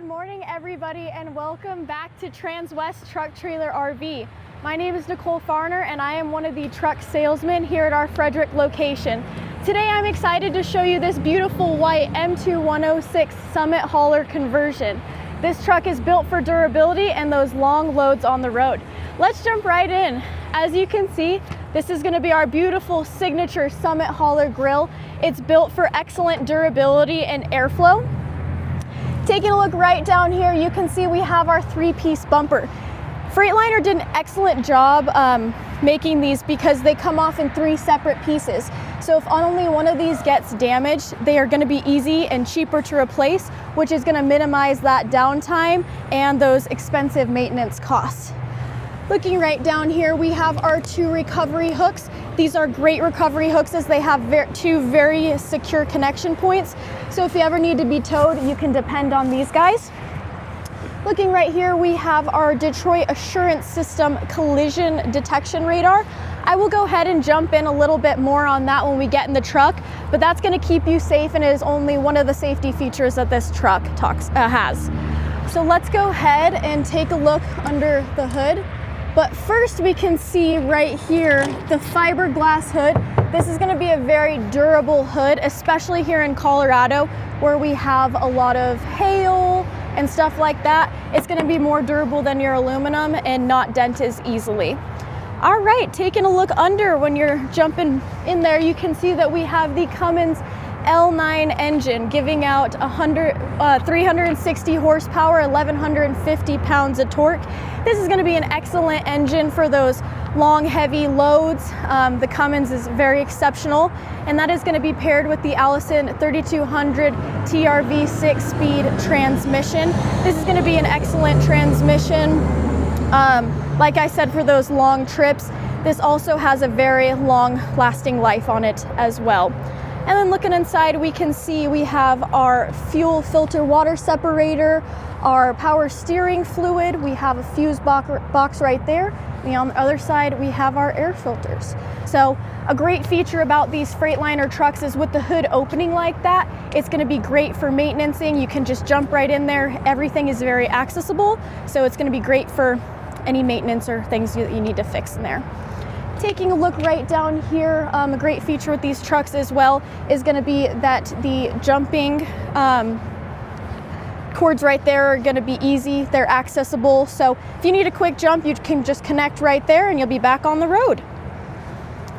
Good morning, everybody, and welcome back to Transwest Truck Trailer RV. My name is Nicole Farner, and I am one of the truck salesmen here at our Frederick location. Today, I'm excited to show you this beautiful white M2 106 Summit Hauler conversion. This truck is built for durability and those long loads on the road. Let's jump right in. As you can see, this is going to be our beautiful signature Summit Hauler grill. It's built for excellent durability and airflow. Taking a look right down here, you can see we have our three-piece bumper. Freightliner did an excellent job making these because they come off in three separate pieces. So if only one of these gets damaged, they are going to be easy and cheaper to replace, which is going to minimize that downtime and those expensive maintenance costs. Looking right down here, we have our two recovery hooks. These are great recovery hooks as they have two very secure connection points. So if you ever need to be towed, you can depend on these guys. Looking right here, we have our Detroit Assurance System collision detection radar. I will go ahead and jump in a little bit more on that when we get in the truck, but that's going to keep you safe and is only one of the safety features that this truck has. So let's go ahead and take a look under the hood. But first we can see right here the fiberglass hood. This is going to be a very durable hood, especially here in Colorado where we have a lot of hail and stuff like that. It's going to be more durable than your aluminum and not dent as easily. All right, taking a look under, when you're jumping in there, you can see that we have the Cummins L9 engine giving out 360 horsepower, 1,150 pounds of torque. This is going to be an excellent engine for those long, heavy loads. The Cummins is very exceptional, and that is going to be paired with the Allison 3200 TRV 6-speed transmission. This is going to be an excellent transmission. Like I said, for those long trips, this also has a very long lasting life on it as well. And then looking inside, we can see we have our fuel filter water separator, our power steering fluid, we have a fuse box right there, and on the other side we have our air filters. So a great feature about these Freightliner trucks is with the hood opening like that, it's going to be great for maintenancing. You can just jump right in there. Everything is very accessible, so it's going to be great for any maintenance or things that you need to fix in there. Taking a look right down here, a great feature with these trucks as well is going to be that the jumping cords right there are going to be easy. They're accessible. So if you need a quick jump, you can just connect right there and you'll be back on the road.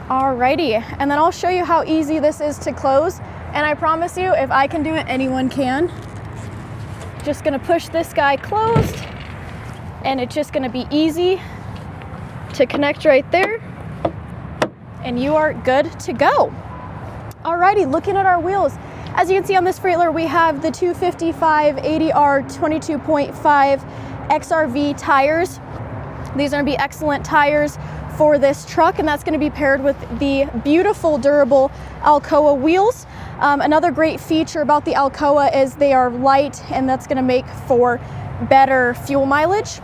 Alrighty, and then I'll show you how easy this is to close. And I promise you, if I can do it, anyone can. Just going to push this guy closed, and it's just going to be easy to connect right there. And you are good to go. Alrighty, looking at our wheels. As you can see on this Freightliner, we have the 255 80R 22.5 XRV tires. These are going to be excellent tires for this truck, and that's going to be paired with the beautiful, durable Alcoa wheels. Another great feature about the Alcoa is they are light, and that's going to make for better fuel mileage.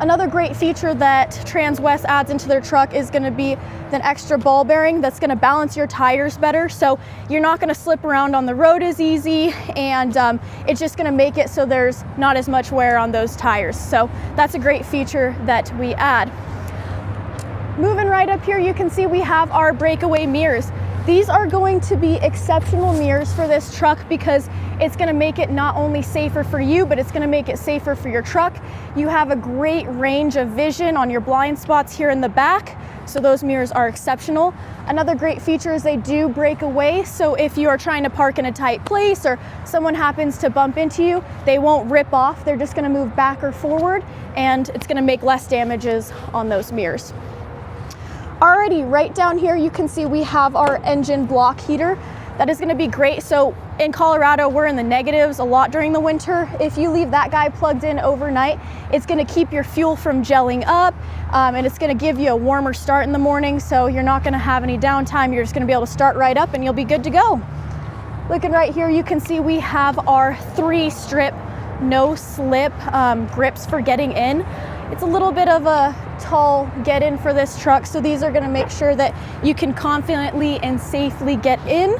Another great feature that Transwest adds into their truck is going to be an extra ball bearing that's going to balance your tires better, so you're not going to slip around on the road as easy, and it's just going to make it so there's not as much wear on those tires. So that's a great feature that we add. Moving right up here, you can see we have our breakaway mirrors. These are going to be exceptional mirrors for this truck because it's going to make it not only safer for you, but it's going to make it safer for your truck. You have a great range of vision on your blind spots here in the back, so those mirrors are exceptional. Another great feature is they do break away, so if you are trying to park in a tight place or someone happens to bump into you, they won't rip off. They're just going to move back or forward, and it's going to make less damages on those mirrors. Alrighty, right down here you can see we have our engine block heater. That is going to be great. So in Colorado, we're in the negatives a lot during the winter. If you leave that guy plugged in overnight, it's going to keep your fuel from gelling up, and it's going to give you a warmer start in the morning, so you're not going to have any downtime. You're just going to be able to start right up and you'll be good to go. Looking right here, you can see we have our 3-strip no slip grips for getting in. It's a little bit of a tall get in for this truck, so these are going to make sure that you can confidently and safely get in.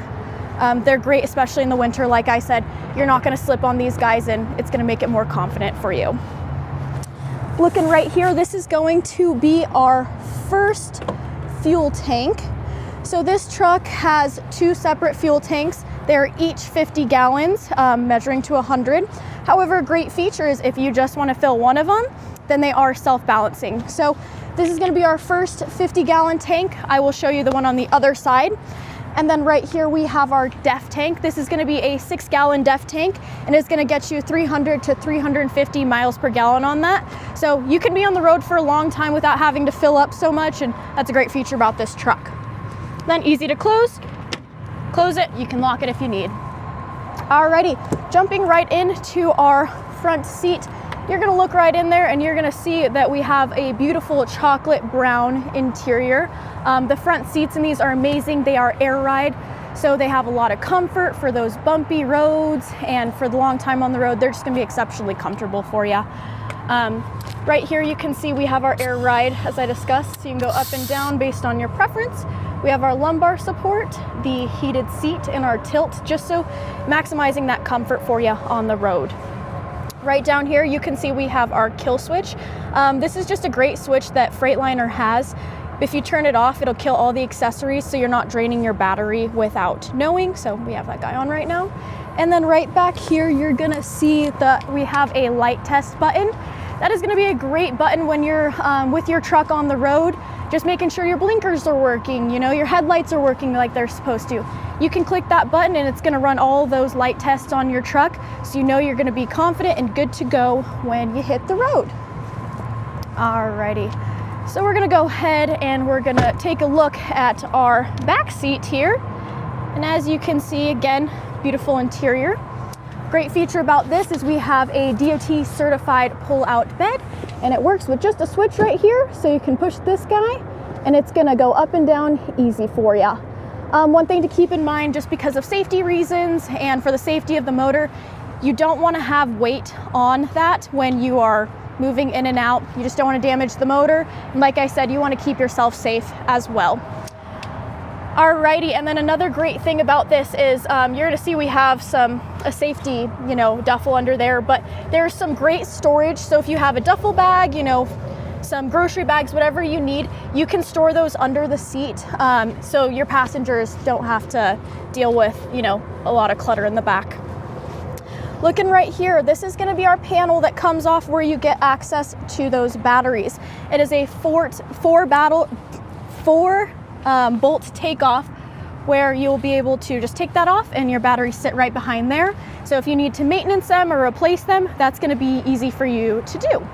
They're great, especially in the winter. Like I said, you're not going to slip on these guys, and it's going to make it more confident for you. Looking right here, this is going to be our first fuel tank. So this truck has 2 separate fuel tanks. They're each 50 gallons, measuring to 100. However, a great feature is if you just want to fill one of them, then they are self-balancing. So this is going to be our first 50-gallon tank. I will show you the one on the other side. And then right here we have our DEF tank. This is going to be a 6-gallon DEF tank, and it's going to get you 300 to 350 miles per gallon on that. So you can be on the road for a long time without having to fill up so much, and that's a great feature about this truck. Then easy to close it, you can lock it if you need. Alrighty, jumping right into our front seat, you're gonna look right in there and you're gonna see that we have a beautiful chocolate brown interior. The front seats in these are amazing. They are air ride, so they have a lot of comfort for those bumpy roads, and for the long time on the road, they're just gonna be exceptionally comfortable for you. Right here you can see we have our air ride, as I discussed, so you can go up and down based on your preference. We have our lumbar support, the heated seat, and our tilt, just so maximizing that comfort for you on the road. Right down here you can see we have our kill switch. This is just a great switch that Freightliner has. If you turn it off, it'll kill all the accessories, so you're not draining your battery without knowing. So we have that guy on right now. And then right back here, you're gonna see that we have a light test button. That is gonna be a great button when you're with your truck on the road, just making sure your blinkers are working, you know, your headlights are working like they're supposed to. You can click that button and it's gonna run all those light tests on your truck, so you know you're gonna be confident and good to go when you hit the road. Alrighty, so we're gonna go ahead and we're gonna take a look at our back seat here. And as you can see, again, beautiful interior. Great feature about this is we have a DOT certified pull-out bed, and it works with just a switch right here, so you can push this guy and it's gonna go up and down easy for you. One thing to keep in mind, just because of safety reasons and for the safety of the motor, you don't want to have weight on that when you are moving in and out. You just don't want to damage the motor, and like I said, you want to keep yourself safe as well. Alrighty, and then another great thing about this is you're gonna see we have a safety, you know, duffel under there, but there's some great storage. So if you have a duffel bag, you know, some grocery bags, whatever you need, you can store those under the seat, so your passengers don't have to deal with, you know, a lot of clutter in the back. Looking right here, this is gonna be our panel that comes off where you get access to those batteries. It is a four bolt takeoff, where you'll be able to just take that off and your batteries sit right behind there. So if you need to maintenance them or replace them, that's gonna be easy for you to do.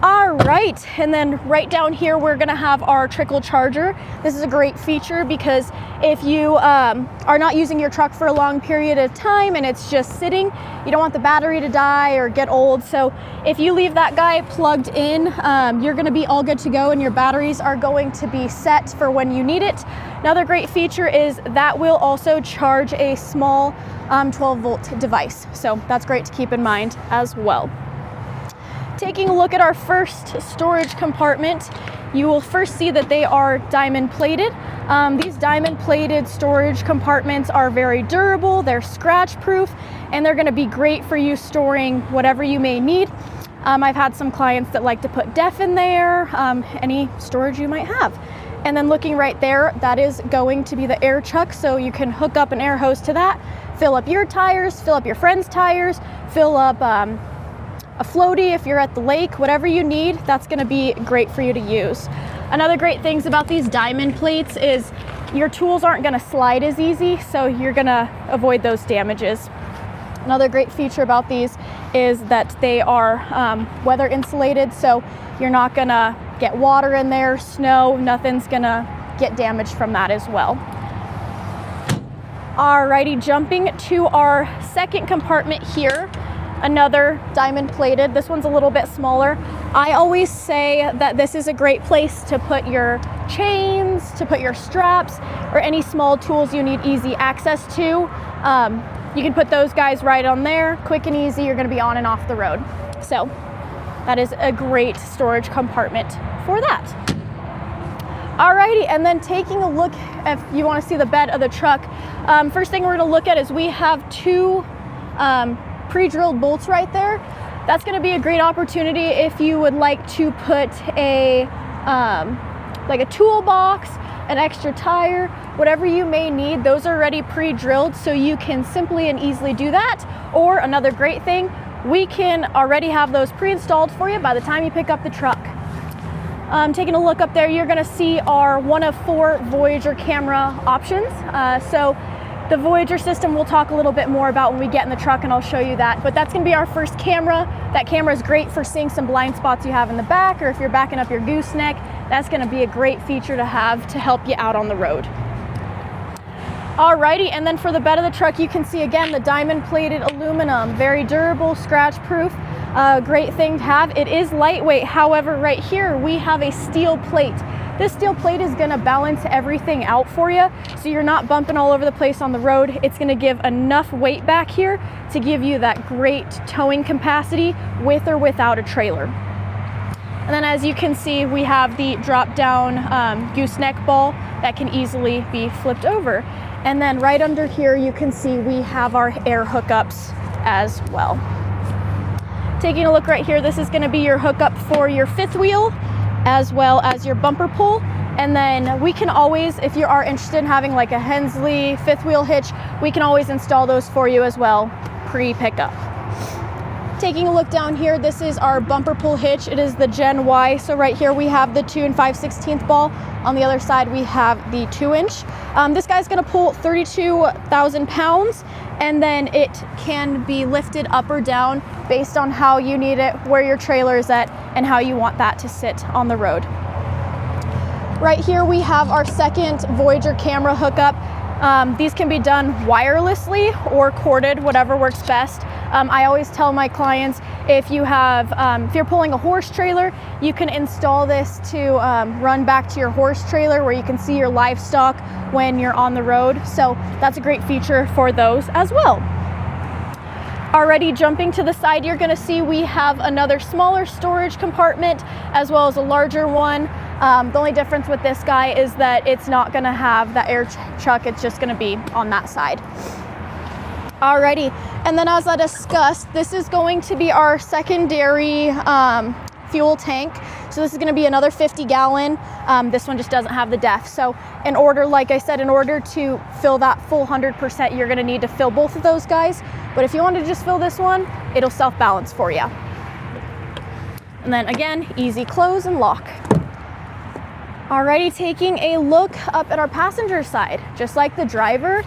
All right, and then right down here, we're gonna have our trickle charger. This is a great feature because if you are not using your truck for a long period of time and it's just sitting, you don't want the battery to die or get old. So if you leave that guy plugged in, you're gonna be all good to go, and your batteries are going to be set for when you need it. Another great feature is that will also charge a small 12-volt device. So that's great to keep in mind as well. Taking a look at our first storage compartment, you will first see that they are diamond plated. These diamond plated storage compartments are very durable, they're scratch proof, and they're gonna be great for you storing whatever you may need. I've had some clients that like to put DEF in there, any storage you might have. And then looking right there, that is going to be the air chuck, so you can hook up an air hose to that, fill up your tires, fill up your friend's tires, fill up a floaty if you're at the lake, whatever you need, that's gonna be great for you to use. Another great things about these diamond plates is your tools aren't gonna slide as easy, so you're gonna avoid those damages. Another great feature about these is that they are weather insulated, so you're not gonna get water in there, snow, nothing's gonna get damaged from that as well. Alrighty, jumping to our second compartment here. Another diamond plated. This one's a little bit smaller. I always say that this is a great place to put your chains, to put your straps, or any small tools you need easy access to. You can put those guys right on there, quick and easy. You're gonna be on and off the road. So that is a great storage compartment for that. Alrighty, and then taking a look, if you want to see the bed of the truck, first thing we're going to look at is we have two pre-drilled bolts right there. That's going to be a great opportunity if you would like to put a like a toolbox, an extra tire, whatever you may need. Those are already pre-drilled, so you can simply and easily do that. Or another great thing, we can already have those pre-installed for you by the time you pick up the truck. Taking a look up there, you're going to see our one of 4 Voyager camera options. So the Voyager system we'll talk a little bit more about when we get in the truck, and I'll show you that. But that's going to be our first camera. That camera is great for seeing some blind spots you have in the back, or if you're backing up your gooseneck, that's going to be a great feature to have to help you out on the road. Alrighty, and then for the bed of the truck, you can see again the diamond plated aluminum, very durable, scratch proof. Great thing to have. It is lightweight, however right here we have a steel plate. This steel plate is going to balance everything out for you, so you're not bumping all over the place on the road. It's going to give enough weight back here to give you that great towing capacity with or without a trailer. And then as you can see, we have the drop down gooseneck ball that can easily be flipped over. And then right under here, you can see we have our air hookups as well. Taking a look right here, this is going to be your hookup for your 5th wheel as well as your bumper pull. And then we can always, if you are interested in having like a Hensley 5th wheel hitch, we can always install those for you as well pre-pickup. Taking a look down here, this is our bumper pull hitch. It is the Gen Y. So right here we have the 2 5/16 ball. On the other side we have the 2-inch. This guy's going to pull 32,000 pounds, and then it can be lifted up or down based on how you need it, where your trailer is at, and how you want that to sit on the road. Right here we have our second Voyager camera hookup. These can be done wirelessly or corded, whatever works best. I always tell my clients, if you're pulling a horse trailer, you can install this to run back to your horse trailer where you can see your livestock when you're on the road. So that's a great feature for those as well. Already jumping to the side, you're going to see we have another smaller storage compartment as well as a larger one. The only difference with this guy is that it's not going to have that air chuck. It's just going to be on that side. Alrighty, and then as I discussed, this is going to be our secondary fuel tank. So this is going to be another 50-gallon. This one just doesn't have the depth. So in order, like I said, in order to fill that full 100%, you're going to need to fill both of those guys. But if you want to just fill this one, it'll self-balance for you. And then again, easy close and lock. Alrighty, taking a look up at our passenger side, just like the driver.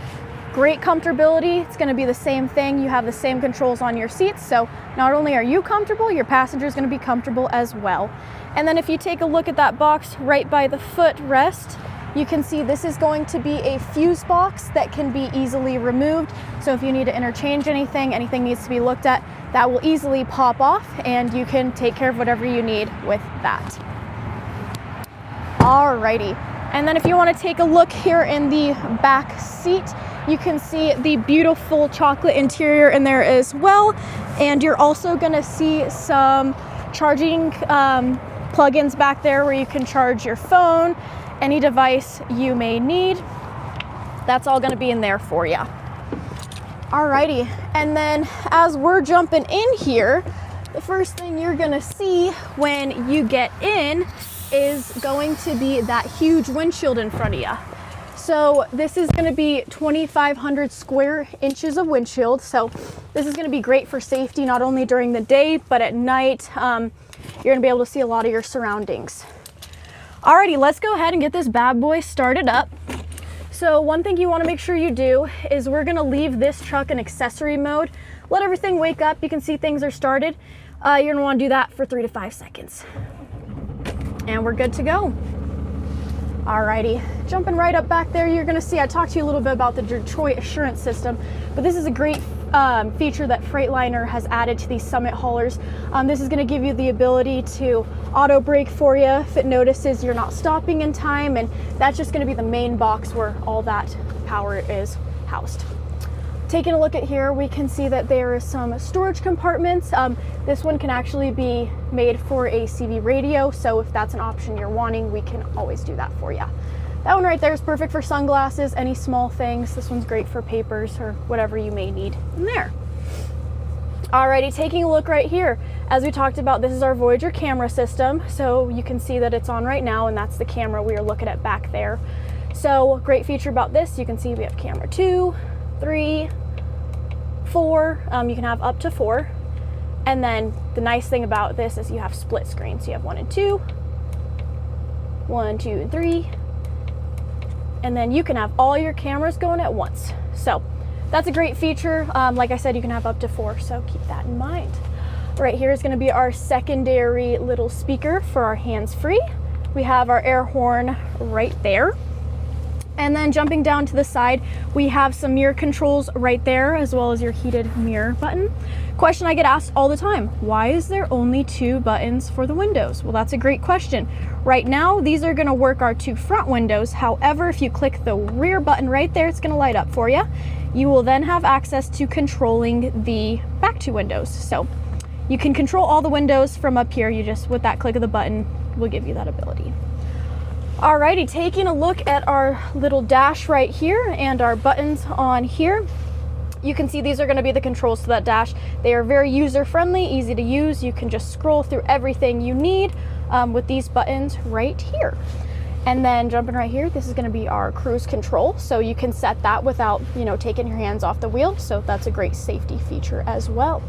Great comfortability. It's going to be the same thing. You have the same controls on your seats, so not only are you comfortable, your passenger is going to be comfortable as well. And then if you take a look at that box right by the footrest, you can see this is going to be a fuse box that can be easily removed. So if you need to interchange anything needs to be looked at, that will easily pop off and you can take care of whatever you need with that. Alrighty. And then if you want to take a look here in the back seat, you can see the beautiful chocolate interior in there as well. And you're also going to see some charging plugins back there where you can charge your phone, any device you may need. That's all going to be in there for you. Alrighty. And then as we're jumping in here, the first thing you're going to see when you get in is going to be that huge windshield in front of you. So this is going to be 2,500 square inches of windshield. So this is going to be great for safety, not only during the day, but at night. You're going to be able to see a lot of your surroundings. Alrighty, let's go ahead and get this bad boy started up. So one thing you want to make sure you do is we're going to leave this truck in accessory mode. Let everything wake up. You can see things are started. You're going to want to do that for 3 to 5 seconds. And we're good to go. Alrighty, jumping right up back there, you're going to see, I talked to you a little bit about the Detroit Assurance System, but this is a great feature that Freightliner has added to these Summit haulers. This is going to give you the ability to auto brake for you if it notices you're not stopping in time, and that's just going to be the main box where all that power is housed. Taking a look at here, we can see that there is some storage compartments. This one can actually be made for a CV radio, so if that's an option you're wanting, we can always do that for you. That one right there is perfect for sunglasses, any small things. This one's great for papers or whatever you may need in there. Alrighty, taking a look right here. As we talked about, this is our Voyager camera system, so you can see that it's on right now, and that's the camera we are looking at back there. So great feature about this, you can see we have camera 2, 3, 4, you can have up to 4. And then the nice thing about this is you have split screen. So you have 1 and 2, 1, 2, and 3. And then you can have all your cameras going at once. So that's a great feature. Like I said, you can have up to 4, so keep that in mind. Right here is gonna be our secondary little speaker for our hands-free. We have our air horn right there. And then jumping down to the side, we have some mirror controls right there, as well as your heated mirror button. Question I get asked all the time, why is there only 2 buttons for the windows? Well, that's a great question. Right now, these are gonna work our 2 front windows. However, if you click the rear button right there, it's gonna light up for you. You will then have access to controlling the back 2 windows. So you can control all the windows from up here. You just, with that click of the button, will give you that ability. Alrighty, taking a look at our little dash right here and our buttons on here. You can see these are going to be the controls to that dash. They are very user-friendly, easy to use. You can just scroll through everything you need with these buttons right here. And then jumping right here, this is going to be our cruise control. So you can set that without, taking your hands off the wheel. So that's a great safety feature as well.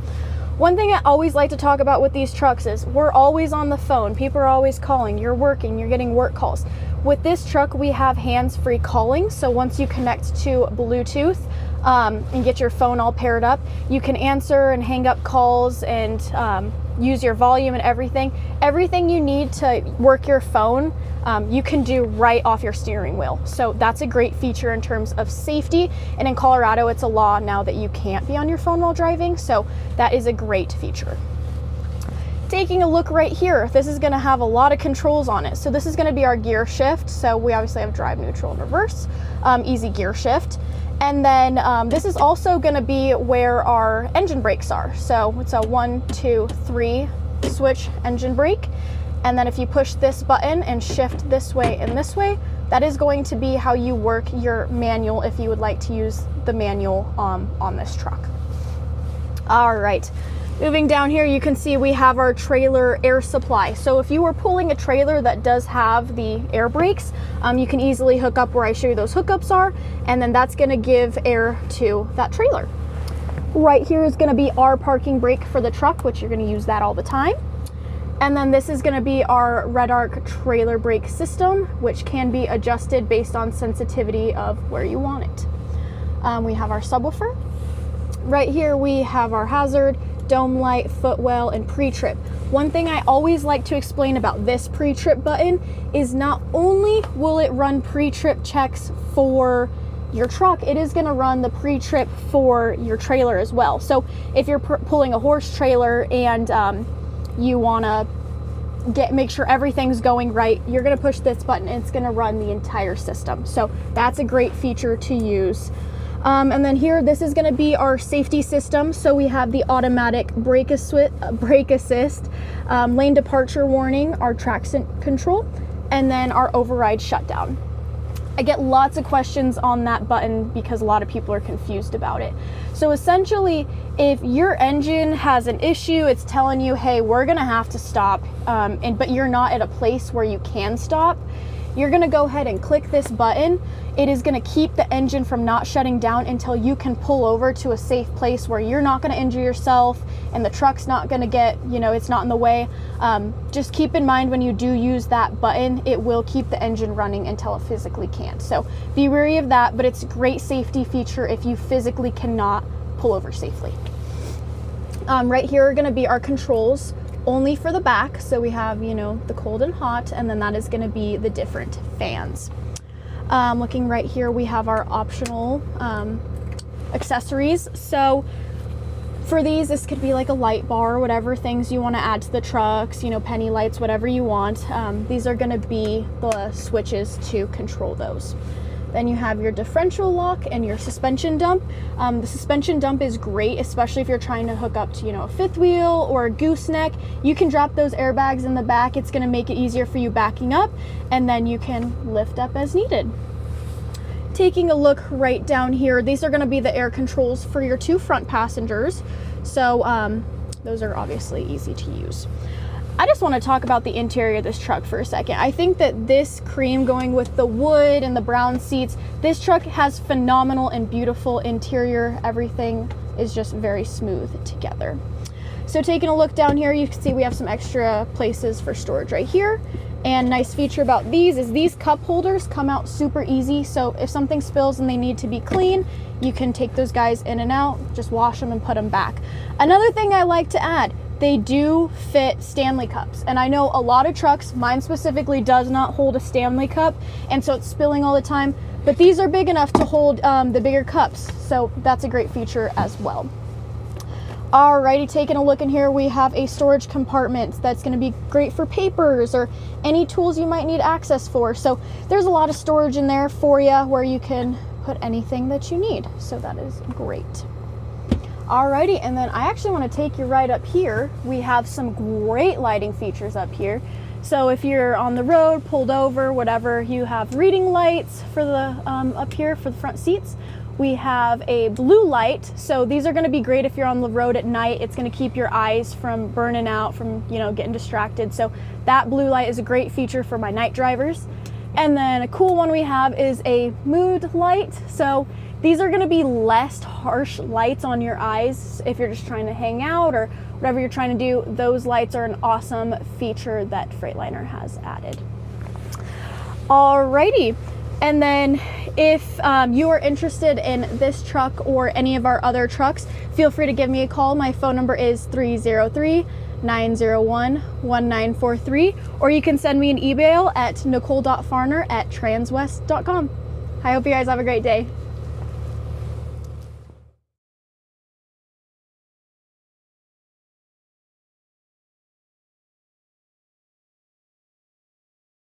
One thing I always like to talk about with these trucks is we're always on the phone. People are always calling. You're working, you're getting work calls. With this truck, we have hands-free calling. So once you connect to Bluetooth and get your phone all paired up, you can answer and hang up calls and use your volume and everything. Everything you need to work your phone, you can do right off your steering wheel. So that's a great feature in terms of safety. And in Colorado, it's a law now that you can't be on your phone while driving. So that is a great feature. Taking a look right here, this is going to have a lot of controls on it. So this is going to be our gear shift. So we obviously have drive, neutral, and reverse, easy gear shift. And then this is also going to be where our engine brakes are. So it's a 1, 2, 3 switch engine brake. And then if you push this button and shift this way and this way, that is going to be how you work your manual if you would like to use the manual on this truck. All right. Moving down here, you can see we have our trailer air supply. So if you were pulling a trailer that does have the air brakes, you can easily hook up where I show you those hookups are, and then that's gonna give air to that trailer. Right here is gonna be our parking brake for the truck, which you're gonna use that all the time. And then this is gonna be our Red Arc trailer brake system, which can be adjusted based on sensitivity of where you want it. We have our subwoofer. Right here we have our hazard, dome light, footwell, and pre-trip. One thing I always like to explain about this pre-trip button is not only will it run pre-trip checks for your truck, it is going to run the pre-trip for your trailer as well. So if you're pulling a horse trailer and you want to make sure everything's going right, you're going to push this button and it's going to run the entire system. So that's a great feature to use. And then here, this is going to be our safety system. So we have the automatic brake assist, lane departure warning, our traction control, and then our override shutdown. I get lots of questions on that button because a lot of people are confused about it. So essentially, if your engine has an issue, it's telling you, hey, we're going to have to stop, but you're not at a place where you can stop, you're going to go ahead and click this button. It is going to keep the engine from not shutting down until you can pull over to a safe place where you're not going to injure yourself and the truck's not going to get, it's not in the way. Just keep in mind when you do use that button, it will keep the engine running until it physically can't. So be wary of that, but it's a great safety feature if you physically cannot pull over safely. Right here are going to be our controls only for the back. So we have, the cold and hot, and then that is going to be the different fans. Looking right here, we have our optional accessories. So for these, this could be like a light bar, whatever things you want to add to the trucks, penny lights, whatever you want. These are going to be the switches to control those. Then you have your differential lock and your suspension dump. The suspension dump is great, especially if you're trying to hook up to, a fifth wheel or a gooseneck. You can drop those airbags in the back. It's going to make it easier for you backing up, and then you can lift up as needed. Taking a look right down here, these are going to be the air controls for your 2 front passengers. So those are obviously easy to use. I just want to talk about the interior of this truck for a second. I think that this cream going with the wood and the brown seats, this truck has phenomenal and beautiful interior. Everything is just very smooth together. So taking a look down here, you can see we have some extra places for storage right here. And nice feature about these is these cup holders come out super easy. So if something spills and they need to be clean, you can take those guys in and out, just wash them and put them back. Another thing I like to add, they do fit Stanley cups. And I know a lot of trucks, mine specifically does not hold a Stanley cup, and so it's spilling all the time, but these are big enough to hold the bigger cups. So that's a great feature as well. Alrighty, taking a look in here, we have a storage compartment that's going to be great for papers or any tools you might need access for. So there's a lot of storage in there for you where you can put anything that you need. So that is great. Alrighty, and then I actually want to take you right up here. We have some great lighting features up here. So if you're on the road, pulled over, whatever, you have reading lights for the up here for the front seats. We have a blue light, so these are going to be great if you're on the road at night. It's going to keep your eyes from burning out, from getting distracted. So that blue light is a great feature for my night drivers. And then a cool one we have is a mood light. So these are going to be less harsh lights on your eyes if you're just trying to hang out or whatever you're trying to do. Those lights are an awesome feature that Freightliner has added. Alrighty. And then if you are interested in this truck or any of our other trucks, feel free to give me a call. My phone number is 303-901-1943, or you can send me an email at nicole.farner@transwest.com. I hope you guys have a great day.